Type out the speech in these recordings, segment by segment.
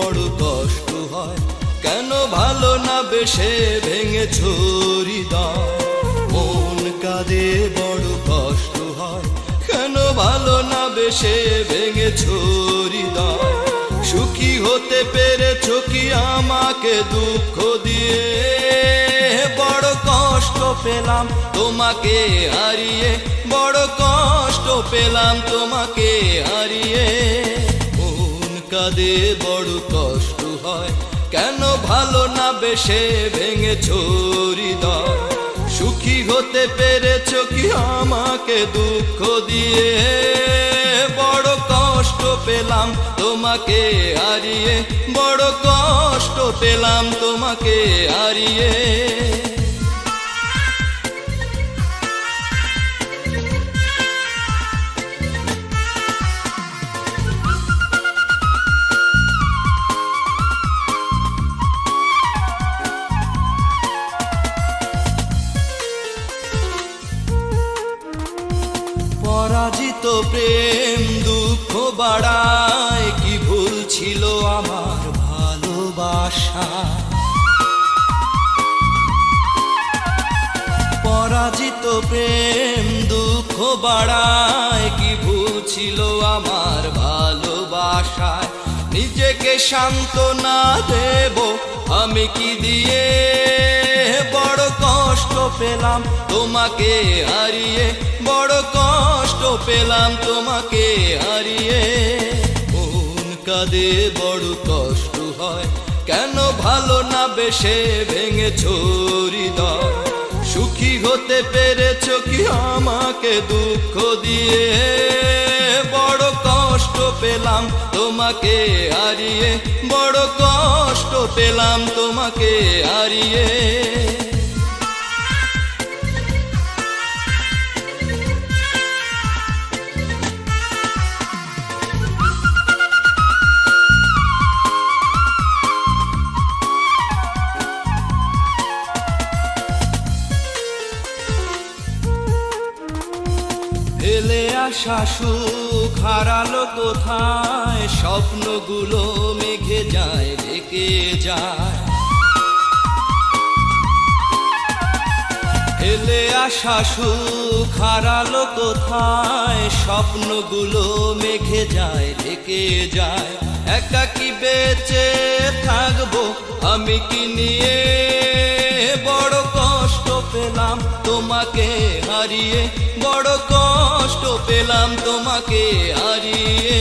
বড় কষ্ট হয়, কেন ভালো না বেশে ভেঙেছো হৃদয়। মন কাঁদে বড় কষ্ট হয়, কেন ভালো না বেশে ভেঙেছো হৃদয়। সুখী হতে পেরেছো কি আমাকে দুঃখ দিয়ে, বড় কষ্ট পেলাম তোমাকে হারিয়ে, বড় কষ্ট পেলাম তোমাকে হারিয়ে। মন কাঁদে বড় কষ্ট হয়, কেন ভালো না বেশে ভেঙেছো হৃদয়। সুখী হতে পেরেছো কি আমাকে দুঃখ দিয়ে, বড় কষ্ট পেলাম তোমাকে হারিয়ে, বড় কষ্ট পেলাম তোমাকে হারিয়ে। পরাজিত প্রেম দুঃখ বাড়ায়, কি ভুল ছিল আমার ভালোবাসা। পরাজিত প্রেম দুঃখ বাড়ায়, কি ভুল ছিল আমার ভালোবাসায়। নিজেকে সান্ত্বনা দেব আমি কি দিয়ে, বড় কষ্ট পেলাম তোমাকে হারিয়ে, বড় কষ্ট পেলাম তোমাকে হারিয়ে। মন কাঁদে বড় কষ্ট হয়, কেন ভালো না বেশে ভেঙেছো হৃদয়। সুখী হতে পেরেছো কি আমাকে দুঃখ দিয়ে, বড় কষ্ট পেলাম তোমাকে হারিয়ে, বড় কষ্ট পেলাম তোমাকে হারিয়ে। ফেলে আসা সুখ হারালো কোথায়, স্বপ্নগুলো মেঘে যায় ঢেকে যায়। ফেলে আসা সুখ হারালো কোথায়, স্বপ্নগুলো মেঘে যায় ঢেকে যায়। একাকী বেঁচে থাকবো আমি কি নিয়ে, বড় কষ্ট পেলাম তোমাকে হারিয়ে, বড় কষ্ট পেলাম তোমাকে হারিয়ে।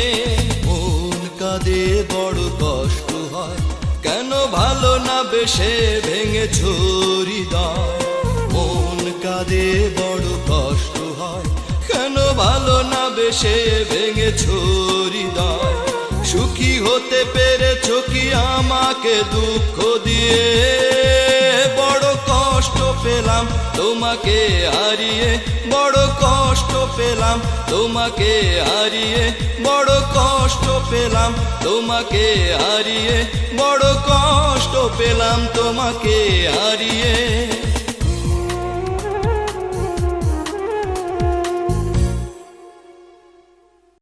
মন কাঁদে বড় কষ্ট হয়, কেন ভালো না বেশে ভেঙেছো হৃদয়। মন কাঁদে বড় কষ্ট হয়, কেন ভালো না বেশে ভেঙেছো হৃদয়। সুখী হতে পেরেছো কি আমাকে দুঃখ দিয়ে, বড় কষ্ট পেলাম তোমাকে হারিয়ে, বড় কষ্ট পেলাম তোমাকে হারিয়ে, বড় কষ্ট পেলাম তোমাকে হারিয়ে, বড় কষ্ট পেলাম তোমাকে হারিয়ে।